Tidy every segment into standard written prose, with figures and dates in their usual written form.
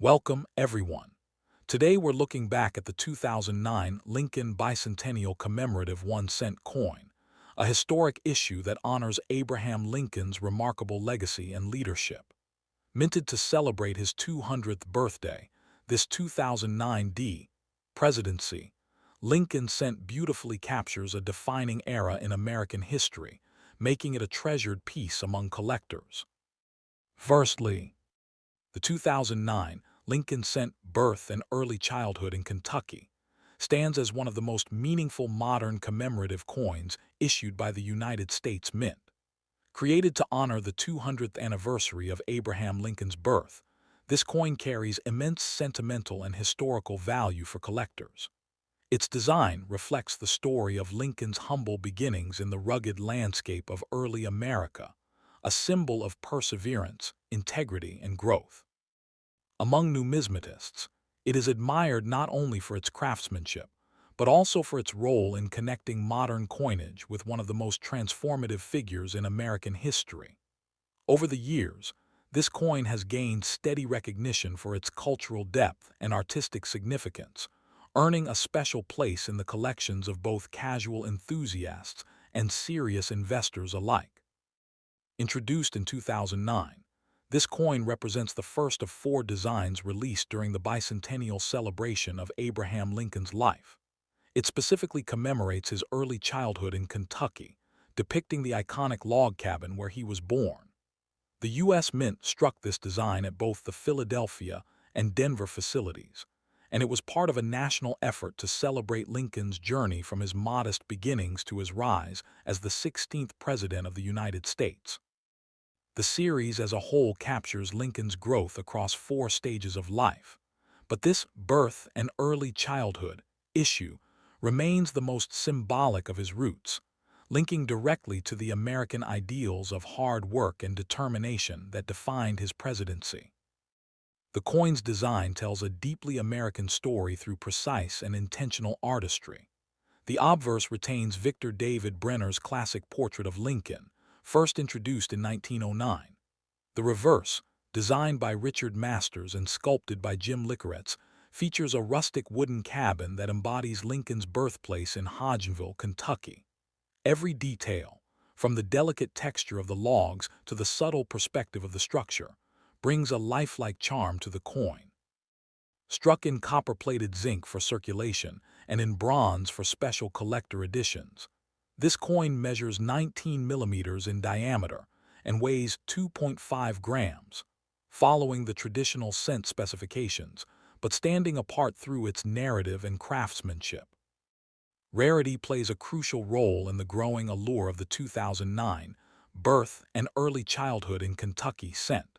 Welcome, everyone. Today we're looking back at the 2009 Lincoln Bicentennial Commemorative 1-cent coin, a historic issue that honors Abraham Lincoln's remarkable legacy and leadership. Minted to celebrate his 200th birthday, this 2009 presidency, Lincoln cent beautifully captures a defining era in American history, making it a treasured piece among collectors. Firstly, the 2009 Lincoln cent birth and early childhood in Kentucky stands as one of the most meaningful modern commemorative coins issued by the United States Mint. Created to honor the 200th anniversary of Abraham Lincoln's birth, this coin carries immense sentimental and historical value for collectors. Its design reflects the story of Lincoln's humble beginnings in the rugged landscape of early America, a symbol of perseverance, integrity, and growth. Among numismatists, it is admired not only for its craftsmanship, but also for its role in connecting modern coinage with one of the most transformative figures in American history. Over the years, this coin has gained steady recognition for its cultural depth and artistic significance, earning a special place in the collections of both casual enthusiasts and serious investors alike. Introduced in 2009, this coin represents the first of 4 designs released during the bicentennial celebration of Abraham Lincoln's life. It specifically commemorates his early childhood in Kentucky, depicting the iconic log cabin where he was born. The U.S. Mint struck this design at both the Philadelphia and Denver facilities, and it was part of a national effort to celebrate Lincoln's journey from his modest beginnings to his rise as the 16th President of the United States. The series as a whole captures Lincoln's growth across 4 stages of life, but this birth and early childhood issue remains the most symbolic of his roots, linking directly to the American ideals of hard work and determination that defined his presidency. The coin's design tells a deeply American story through precise and intentional artistry. The obverse retains Victor David Brenner's classic portrait of Lincoln, first introduced in 1909. The reverse, designed by Richard Masters and sculpted by Jim Licoretz, features a rustic wooden cabin that embodies Lincoln's birthplace in Hodgenville, Kentucky. Every detail, from the delicate texture of the logs to the subtle perspective of the structure, brings a lifelike charm to the coin. Struck in copper-plated zinc for circulation and in bronze for special collector editions, this coin measures 19 millimeters in diameter and weighs 2.5 grams, following the traditional cent specifications, but standing apart through its narrative and craftsmanship. Rarity plays a crucial role in the growing allure of the 2009 birth and early childhood in Kentucky cent.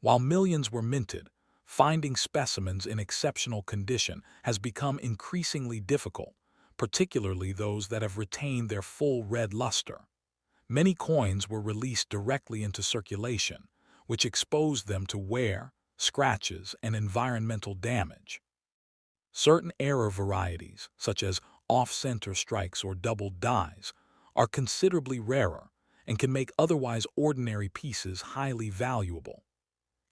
While millions were minted, finding specimens in exceptional condition has become increasingly difficult, particularly those that have retained their full red luster. Many coins were released directly into circulation, which exposed them to wear, scratches, and environmental damage. Certain error varieties, such as off-center strikes or doubled dies, are considerably rarer and can make otherwise ordinary pieces highly valuable.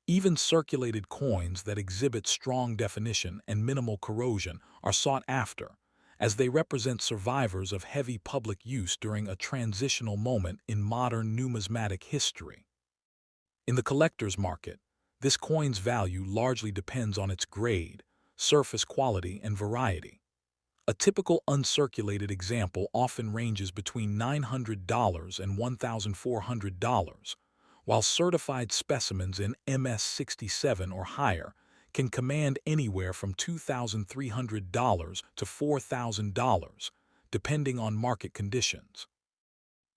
Even circulated coins that exhibit strong definition and minimal corrosion are sought after, as they represent survivors of heavy public use during a transitional moment in modern numismatic history. In the collector's market, this coin's value largely depends on its grade, surface quality, and variety. A typical uncirculated example often ranges between $900 and $1,400, while certified specimens in MS-67 or higher can command anywhere from $2,300 to $4,000, depending on market conditions.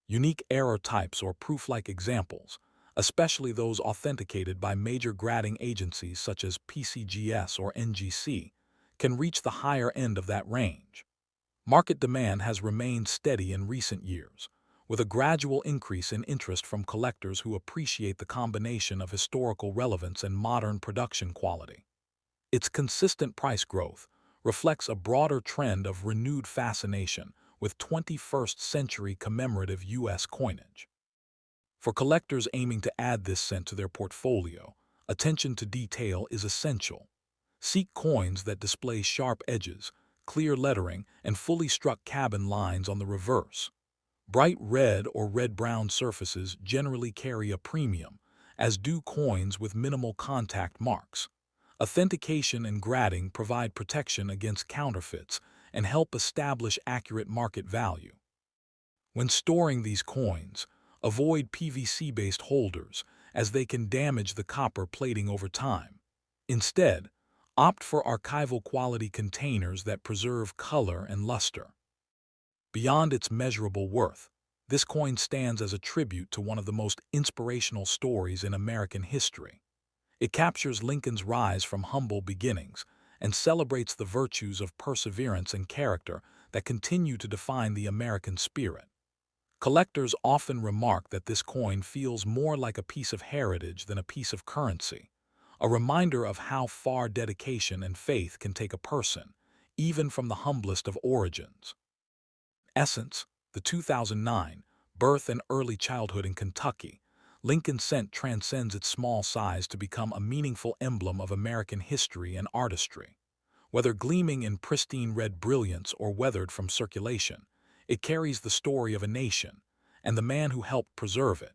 Unique error types or proof-like examples, especially those authenticated by major grading agencies such as PCGS or NGC, can reach the higher end of that range. Market demand has remained steady in recent years, with a gradual increase in interest from collectors who appreciate the combination of historical relevance and modern production quality. Its consistent price growth reflects a broader trend of renewed fascination with 21st-century commemorative U.S. coinage. For collectors aiming to add this cent to their portfolio, Attention to detail is essential. Seek coins that display sharp edges, clear lettering, and fully struck cabin lines on the reverse. Bright red or red-brown surfaces generally carry a premium, as do coins with minimal contact marks. Authentication and grading provide protection against counterfeits and help establish accurate market value. When storing these coins, avoid PVC-based holders, as they can damage the copper plating over time. Instead, opt for archival quality containers that preserve color and luster. Beyond its measurable worth, this coin stands as a tribute to one of the most inspirational stories in American history. It captures Lincoln's rise from humble beginnings and celebrates the virtues of perseverance and character that continue to define the American spirit. Collectors often remark that this coin feels more like a piece of heritage than a piece of currency, a reminder of how far dedication and faith can take a person, even from the humblest of origins. Essence, the 2009, birth and early childhood in Kentucky, Lincoln cent transcends its small size to become a meaningful emblem of American history and artistry. Whether gleaming in pristine red brilliance or weathered from circulation, it carries the story of a nation and the man who helped preserve it.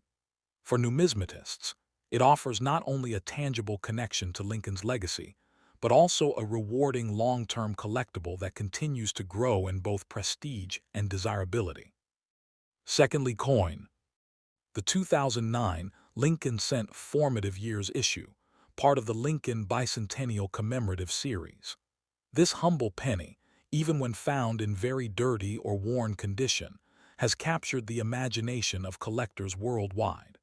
For numismatists, it offers not only a tangible connection to Lincoln's legacy, but also a rewarding long-term collectible that continues to grow in both prestige and desirability. Secondly, coin. The 2009 Lincoln Cent Formative Years issue, part of the Lincoln Bicentennial Commemorative series. This humble penny, even when found in very dirty or worn condition, has captured the imagination of collectors worldwide.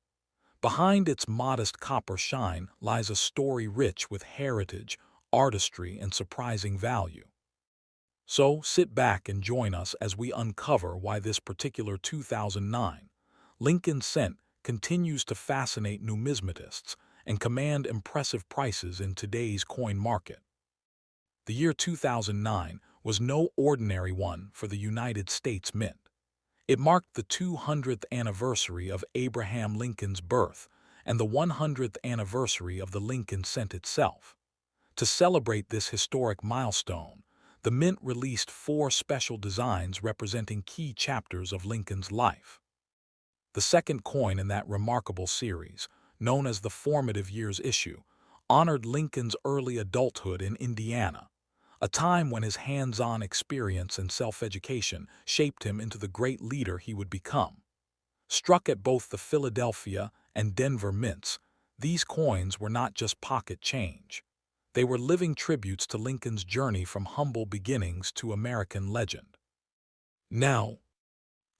Behind its modest copper shine lies a story rich with heritage, artistry, and surprising value. So sit back and join us as we uncover why this particular 2009 Lincoln cent continues to fascinate numismatists and command impressive prices in today's coin market. The year 2009 was no ordinary one for the United States Mint. It marked the 200th anniversary of Abraham Lincoln's birth and the 100th anniversary of the Lincoln cent itself. To celebrate this historic milestone, the Mint released 4 special designs representing key chapters of Lincoln's life. The second coin in that remarkable series, known as the Formative Years issue, honored Lincoln's early adulthood in Indiana, a time when his hands-on experience and self-education shaped him into the great leader he would become. Struck at both the Philadelphia and Denver mints, these coins were not just pocket change. They were living tributes to Lincoln's journey from humble beginnings to American legend. Now,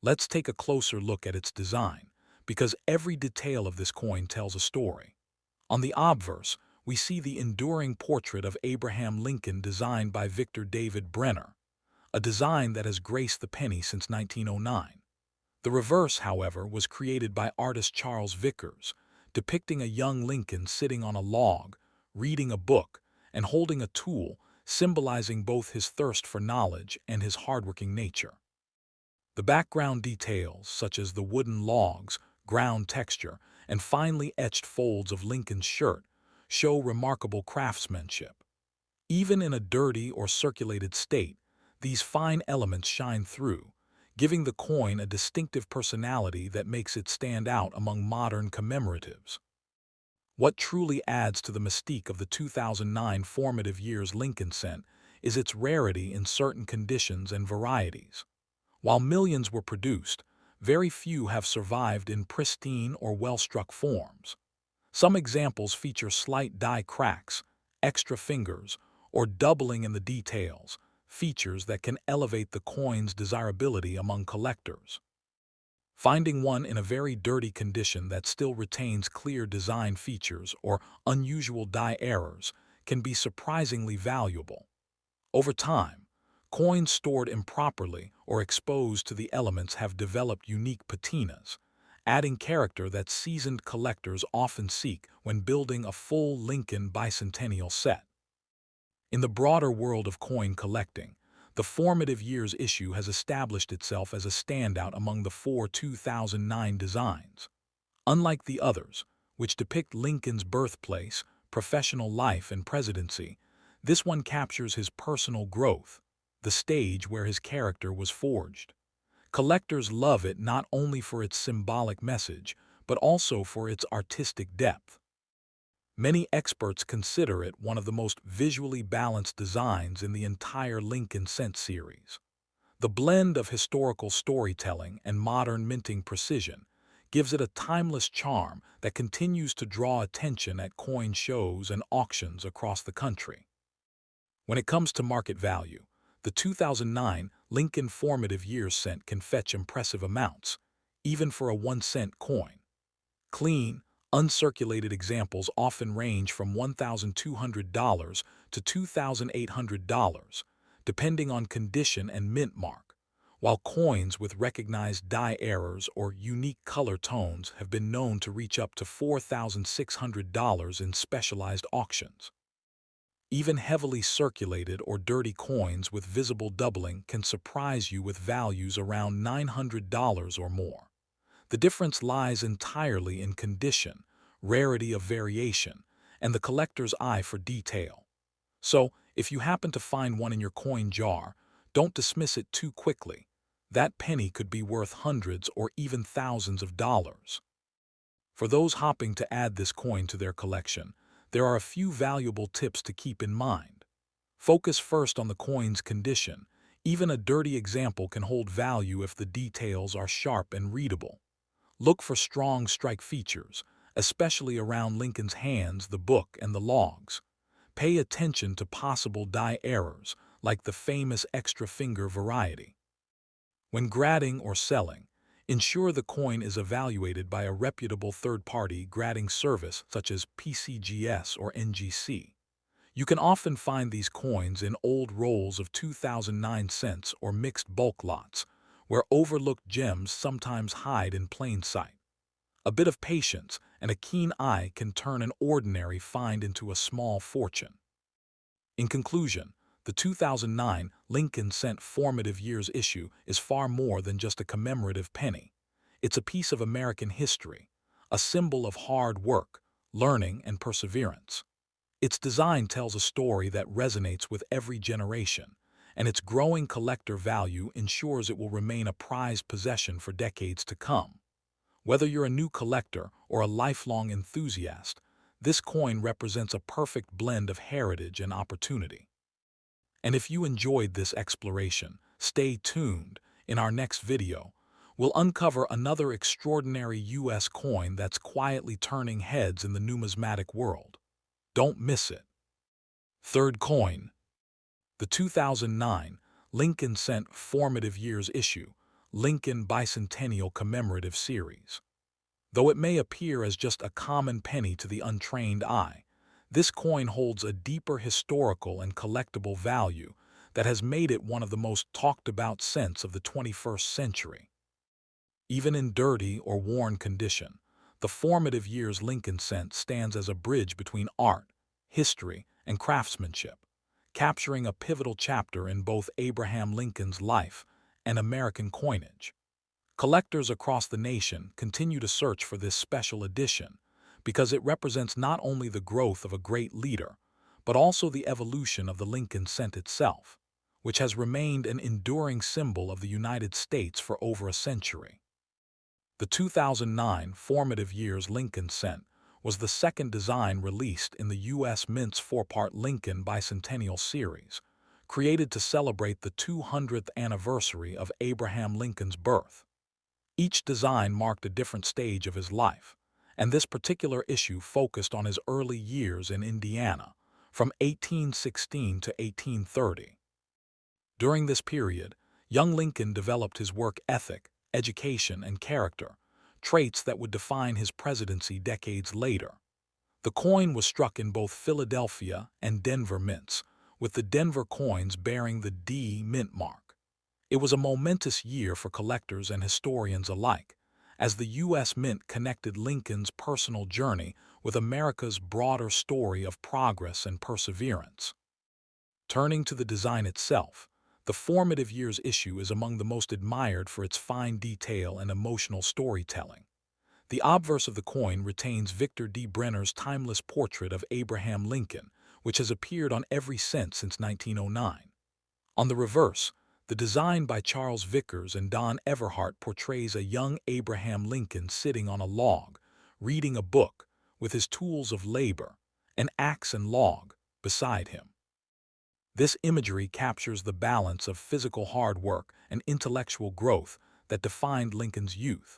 let's take a closer look at its design, because every detail of this coin tells a story. On the obverse, we see the enduring portrait of Abraham Lincoln designed by Victor David Brenner, a design that has graced the penny since 1909. The reverse, however, was created by artist Charles Vickers, depicting a young Lincoln sitting on a log, reading a book, and holding a tool, symbolizing both his thirst for knowledge and his hardworking nature. The background details, such as the wooden logs, ground texture, and finely etched folds of Lincoln's shirt, show remarkable craftsmanship. Even in a dirty or circulated state, these fine elements shine through, giving the coin a distinctive personality that makes it stand out among modern commemoratives. What truly adds to the mystique of the 2009 Formative Years Lincoln cent is its rarity in certain conditions and varieties. While millions were produced, very few have survived in pristine or well-struck forms. Some examples feature slight die cracks, extra fingers, or doubling in the details, features that can elevate the coin's desirability among collectors. Finding one in a very dirty condition that still retains clear design features or unusual die errors can be surprisingly valuable. Over time, coins stored improperly or exposed to the elements have developed unique patinas, adding character that seasoned collectors often seek when building a full Lincoln bicentennial set. In the broader world of coin collecting, the Formative Years issue has established itself as a standout among the 4 2009 designs. Unlike the others, which depict Lincoln's birthplace, professional life and presidency, this one captures his personal growth, the stage where his character was forged. Collectors love it not only for its symbolic message, but also for its artistic depth. Many experts consider it one of the most visually balanced designs in the entire Lincoln Cent series. The blend of historical storytelling and modern minting precision gives it a timeless charm that continues to draw attention at coin shows and auctions across the country. When it comes to market value, the 2009 Lincoln Formative Years Cent can fetch impressive amounts, even for a 1-cent coin. Clean, uncirculated examples often range from $1,200 to $2,800, depending on condition and mint mark, while coins with recognized die errors or unique color tones have been known to reach up to $4,600 in specialized auctions. Even heavily circulated or dirty coins with visible doubling can surprise you with values around $900 or more. The difference lies entirely in condition, rarity of variation, and the collector's eye for detail. So, if you happen to find one in your coin jar, don't dismiss it too quickly. That penny could be worth hundreds or even thousands of dollars. For those hoping to add this coin to their collection, there are a few valuable tips to keep in mind. Focus first on the coin's condition. Even a dirty example can hold value if the details are sharp and readable. Look for strong strike features, especially around Lincoln's hands, the book, and the logs. Pay attention to possible die errors, like the famous extra finger variety. When grading or selling, ensure the coin is evaluated by a reputable third-party grading service such as PCGS or NGC. You can often find these coins in old rolls of 2009 cents or mixed bulk lots, where overlooked gems sometimes hide in plain sight. A bit of patience and a keen eye can turn an ordinary find into a small fortune. In conclusion, the 2009 Lincoln Cent Formative Years issue is far more than just a commemorative penny. It's a piece of American history, a symbol of hard work, learning, and perseverance. Its design tells a story that resonates with every generation, and its growing collector value ensures it will remain a prized possession for decades to come. Whether you're a new collector or a lifelong enthusiast, this coin represents a perfect blend of heritage and opportunity. And if you enjoyed this exploration, stay tuned. In our next video, we'll uncover another extraordinary U.S. coin that's quietly turning heads in the numismatic world. Don't miss it. Third coin. The 2009 Lincoln Cent Formative Years issue, Lincoln Bicentennial Commemorative Series. Though it may appear as just a common penny to the untrained eye, this coin holds a deeper historical and collectible value that has made it one of the most talked-about cents of the 21st century. Even in dirty or worn condition, the Formative Years Lincoln Cent stands as a bridge between art, history, and craftsmanship, capturing a pivotal chapter in both Abraham Lincoln's life and American coinage. Collectors across the nation continue to search for this special edition because it represents not only the growth of a great leader, but also the evolution of the Lincoln Cent itself, which has remained an enduring symbol of the United States for over a century. The 2009 Formative Years Lincoln Cent was the second design released in the U.S. Mint's four-part Lincoln Bicentennial series, created to celebrate the 200th anniversary of Abraham Lincoln's birth. Each design marked a different stage of his life, and this particular issue focused on his early years in Indiana, from 1816 to 1830. During this period, young Lincoln developed his work ethic, education, and character, traits that would define his presidency decades later. The coin was struck in both Philadelphia and Denver mints, with the Denver coins bearing the D mint mark. It was a momentous year for collectors and historians alike, as the U.S. Mint connected Lincoln's personal journey with America's broader story of progress and perseverance. Turning to the design itself, the Formative Years issue is among the most admired for its fine detail and emotional storytelling. The obverse of the coin retains Victor D. Brenner's timeless portrait of Abraham Lincoln, which has appeared on every cent since 1909. On the reverse, the design by Charles Vickers and Don Everhart portrays a young Abraham Lincoln sitting on a log, reading a book, with his tools of labor, an axe and log, beside him. This imagery captures the balance of physical hard work and intellectual growth that defined Lincoln's youth.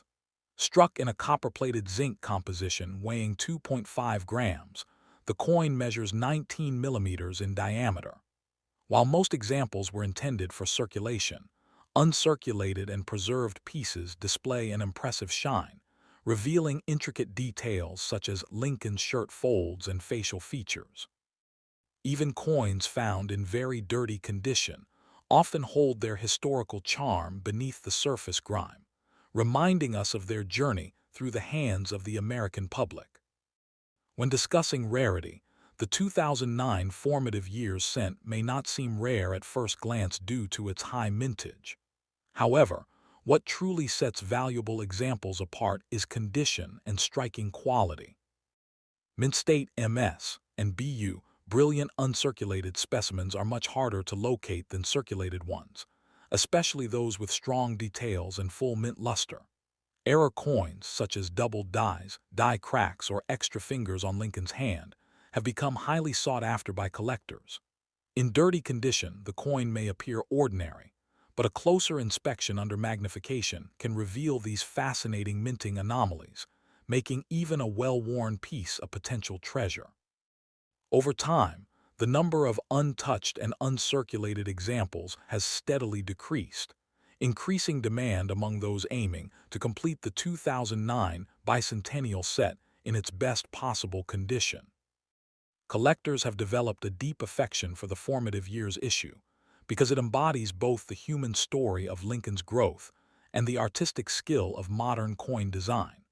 Struck in a copper-plated zinc composition weighing 2.5 grams, the coin measures 19 millimeters in diameter. While most examples were intended for circulation, uncirculated and preserved pieces display an impressive shine, revealing intricate details such as Lincoln's shirt folds and facial features. Even coins found in very dirty condition often hold their historical charm beneath the surface grime, reminding us of their journey through the hands of the American public. When discussing rarity, the 2009 formative years cent may not seem rare at first glance due to its high mintage. However, what truly sets valuable examples apart is condition and striking quality. Mint State MS and BU, brilliant uncirculated specimens, are much harder to locate than circulated ones, especially those with strong details and full mint luster. Error coins, such as doubled dies, die cracks, or extra fingers on Lincoln's hand, have become highly sought after by collectors. In dirty condition, the coin may appear ordinary, but a closer inspection under magnification can reveal these fascinating minting anomalies, making even a well-worn piece a potential treasure. Over time, the number of untouched and uncirculated examples has steadily decreased, increasing demand among those aiming to complete the 2009 bicentennial set in its best possible condition. Collectors have developed a deep affection for the formative years issue because it embodies both the human story of Lincoln's growth and the artistic skill of modern coin design.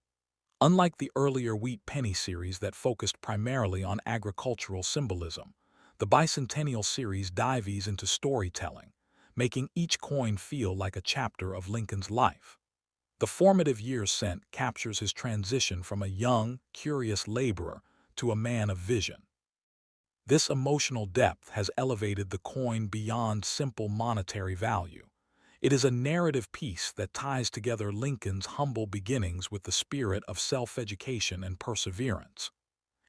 Unlike the earlier wheat penny series that focused primarily on agricultural symbolism, the bicentennial series dives into storytelling, making each coin feel like a chapter of Lincoln's life. The formative years cent captures his transition from a young, curious laborer to a man of vision. This emotional depth has elevated the coin beyond simple monetary value. It is a narrative piece that ties together Lincoln's humble beginnings with the spirit of self-education and perseverance.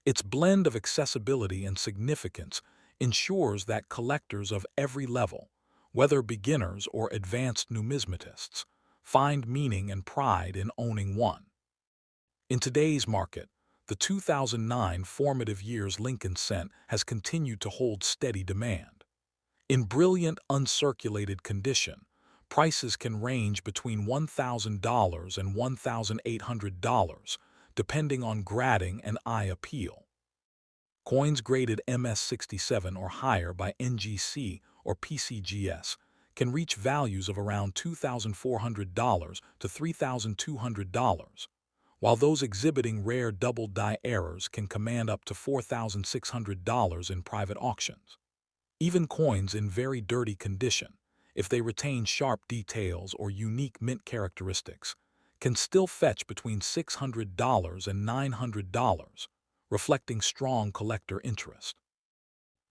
Its blend of accessibility and significance ensures that collectors of every level, whether beginners or advanced numismatists, find meaning and pride in owning one. In today's market, the 2009 formative years Lincoln cent has continued to hold steady demand. In brilliant uncirculated condition, prices can range between $1,000 and $1,800, depending on grading and eye appeal. Coins graded MS67 or higher by NGC or PCGS can reach values of around $2,400 to $3,200, while those exhibiting rare double die errors can command up to $4,600 in private auctions. Even coins in very dirty condition, if they retain sharp details or unique mint characteristics, can still fetch between $600 and $900, reflecting strong collector interest.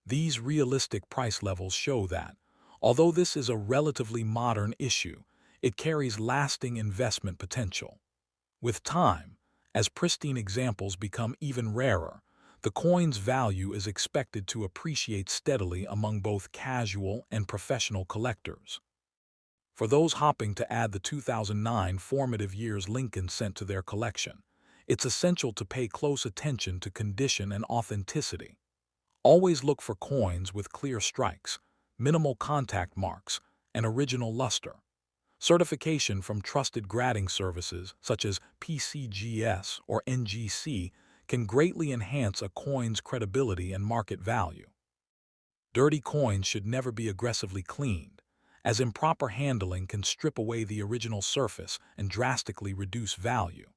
These realistic price levels show that, although this is a relatively modern issue, it carries lasting investment potential. With time, as pristine examples become even rarer, the coin's value is expected to appreciate steadily among both casual and professional collectors. For those hoping to add the 2009 formative years Lincoln cent to their collection, it's essential to pay close attention to condition and authenticity. Always look for coins with clear strikes, minimal contact marks, and original luster. Certification from trusted grading services such as PCGS or NGC can greatly enhance a coin's credibility and market value. Dirty coins should never be aggressively cleaned, as improper handling can strip away the original surface and drastically reduce value.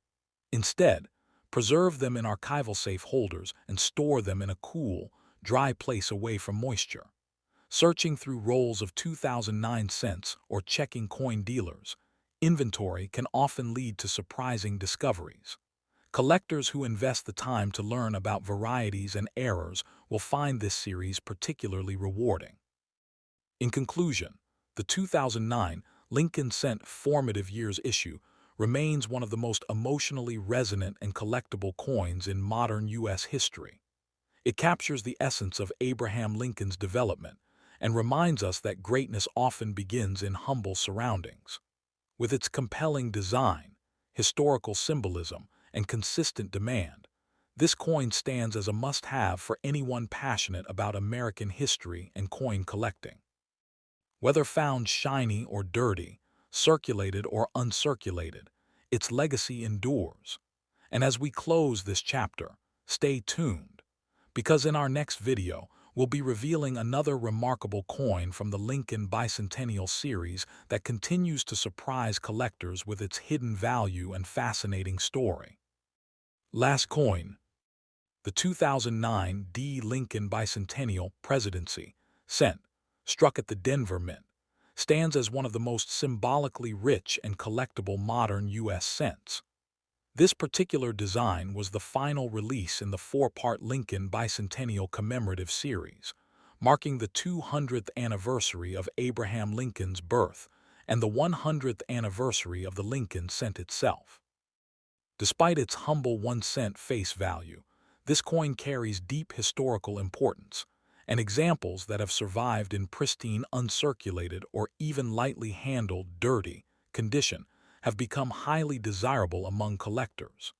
Instead, preserve them in archival safe holders and store them in a cool, dry place away from moisture. Searching through rolls of 2009 cents or checking coin dealers' inventory can often lead to surprising discoveries. Collectors who invest the time to learn about varieties and errors will find this series particularly rewarding. In conclusion, the 2009 Lincoln Cent Formative Years issue remains one of the most emotionally resonant and collectible coins in modern U.S. history. It captures the essence of Abraham Lincoln's development and reminds us that greatness often begins in humble surroundings. With its compelling design, historical symbolism, and consistent demand, this coin stands as a must-have for anyone passionate about American history and coin collecting. Whether found shiny or dirty, circulated or uncirculated, its legacy endures. And as we close this chapter, stay tuned, because in our next video, we'll be revealing another remarkable coin from the Lincoln Bicentennial series that continues to surprise collectors with its hidden value and fascinating story. Last coin, the 2009 D. Lincoln Bicentennial Presidency Cent, struck at the Denver Mint, stands as one of the most symbolically rich and collectible modern U.S. cents. This particular design was the final release in the four-part Lincoln Bicentennial Commemorative series, marking the 200th anniversary of Abraham Lincoln's birth and the 100th anniversary of the Lincoln cent itself. Despite its humble 1-cent face value, this coin carries deep historical importance, and examples that have survived in pristine, uncirculated, or even lightly handled, dirty condition have become highly desirable among collectors.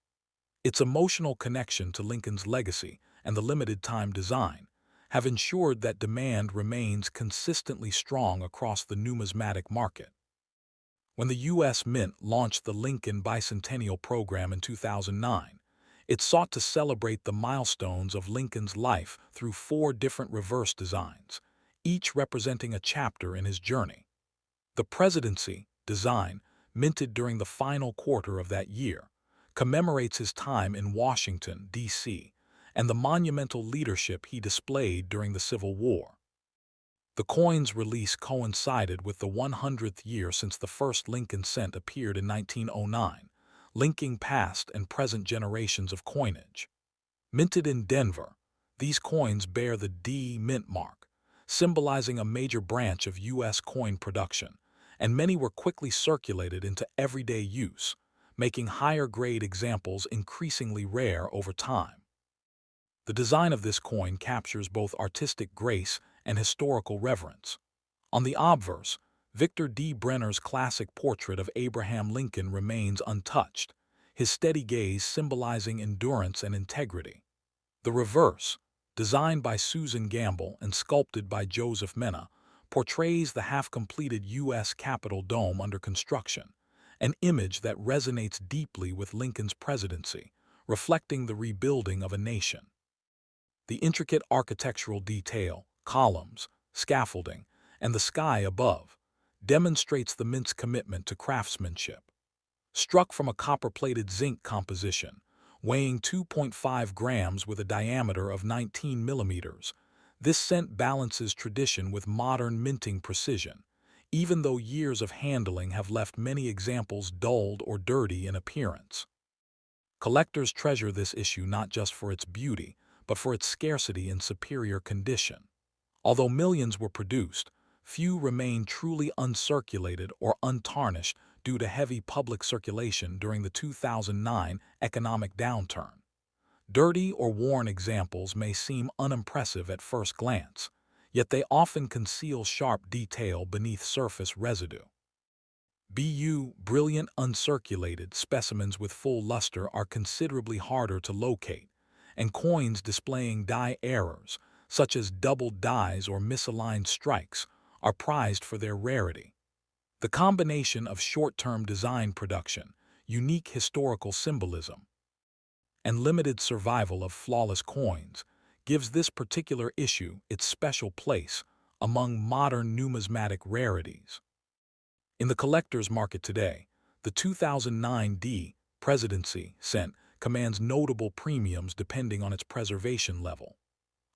Its emotional connection to Lincoln's legacy and the limited-time design have ensured that demand remains consistently strong across the numismatic market. When the U.S. Mint launched the Lincoln Bicentennial Program in 2009, it sought to celebrate the milestones of Lincoln's life through 4 different reverse designs, each representing a chapter in his journey. The Presidency design, minted during the final quarter of that year, commemorates his time in Washington, D.C., and the monumental leadership he displayed during the Civil War. The coin's release coincided with the 100th year since the first Lincoln cent appeared in 1909, linking past and present generations of coinage. Minted in Denver, these coins bear the D mint mark, symbolizing a major branch of U.S. coin production, and many were quickly circulated into everyday use, making higher-grade examples increasingly rare over time. The design of this coin captures both artistic grace and historical reverence. On the obverse, Victor D. Brenner's classic portrait of Abraham Lincoln remains untouched, his steady gaze symbolizing endurance and integrity. The reverse, designed by Susan Gamble and sculpted by Joseph Mena, portrays the half-completed U.S. Capitol dome under construction, an image that resonates deeply with Lincoln's presidency, reflecting the rebuilding of a nation. The intricate architectural detail, columns, scaffolding, and the sky above, demonstrates the Mint's commitment to craftsmanship. Struck from a copper-plated zinc composition, weighing 2.5 grams with a diameter of 19 millimeters, this cent balances tradition with modern minting precision, even though years of handling have left many examples dulled or dirty in appearance. Collectors treasure this issue not just for its beauty, but for its scarcity and superior condition. Although millions were produced, few remain truly uncirculated or untarnished due to heavy public circulation during the 2009 economic downturn. Dirty or worn examples may seem unimpressive at first glance, yet they often conceal sharp detail beneath surface residue. Brilliant uncirculated specimens with full luster are considerably harder to locate, and coins displaying die errors, such as doubled dies or misaligned strikes, are prized for their rarity. The combination of short-term design production, unique historical symbolism, and limited survival of flawless coins gives this particular issue its special place among modern numismatic rarities. In the collector's market today, the 2009 D. Presidency cent commands notable premiums depending on its preservation level.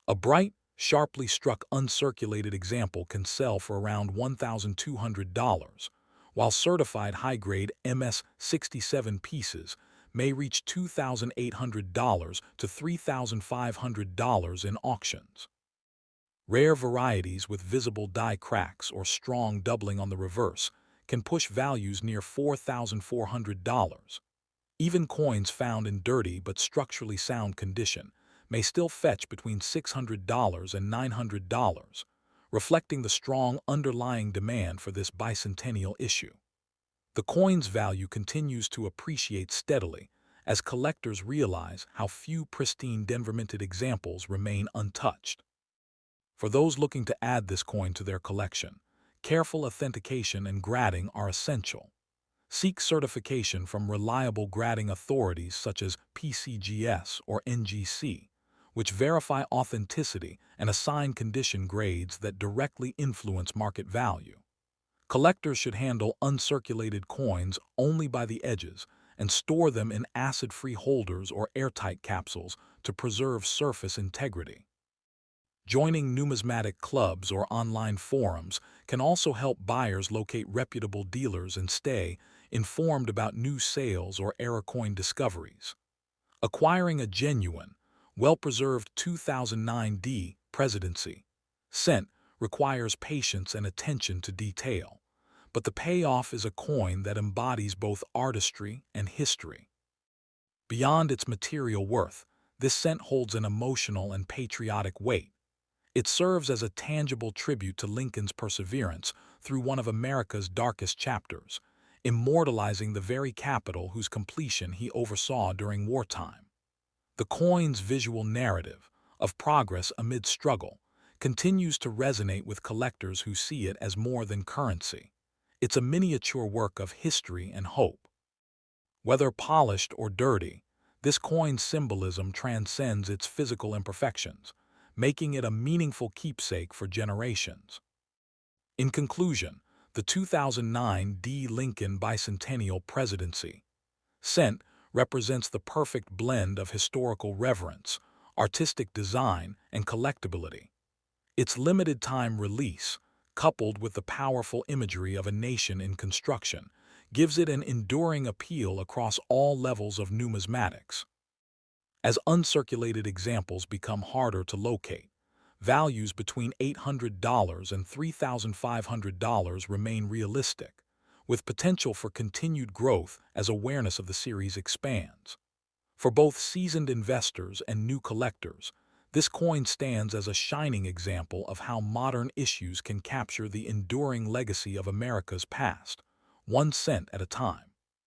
A bright, sharply struck uncirculated example can sell for around $1,200, while certified high-grade MS-67 pieces may reach $2,800 to $3,500 in auctions. Rare varieties with visible die cracks or strong doubling on the reverse can push values near $4,400. Even coins found in dirty but structurally sound condition may still fetch between $600 and $900, reflecting the strong underlying demand for this bicentennial issue. The coin's value continues to appreciate steadily as collectors realize how few pristine Denver-minted examples remain untouched. For those looking to add this coin to their collection, careful authentication and grading are essential. Seek certification from reliable grading authorities such as PCGS or NGC, which verify authenticity and assign condition grades that directly influence market value. Collectors should handle uncirculated coins only by the edges and store them in acid-free holders or airtight capsules to preserve surface integrity. Joining numismatic clubs or online forums can also help buyers locate reputable dealers and stay informed about new sales or error coin discoveries. Acquiring a genuine, well-preserved 2009 Presidency cent requires patience and attention to detail, but the payoff is a coin that embodies both artistry and history. Beyond its material worth, this cent holds an emotional and patriotic weight. It serves as a tangible tribute to Lincoln's perseverance through one of America's darkest chapters, immortalizing the very capital whose completion he oversaw during wartime. The coin's visual narrative of progress amid struggle continues to resonate with collectors who see it as more than currency. It's a miniature work of history and hope. Whether polished or dirty, this coin's symbolism transcends its physical imperfections, making it a meaningful keepsake for generations. In conclusion, the 2009 Lincoln Bicentennial Presidency cent represents the perfect blend of historical reverence, artistic design, and collectability. Its limited-time release, coupled with the powerful imagery of a nation in construction, gives it an enduring appeal across all levels of numismatics. As uncirculated examples become harder to locate, values between $800 and $3,500 remain realistic, with potential for continued growth as awareness of the series expands. For both seasoned investors and new collectors, this coin stands as a shining example of how modern issues can capture the enduring legacy of America's past, 1 cent at a time.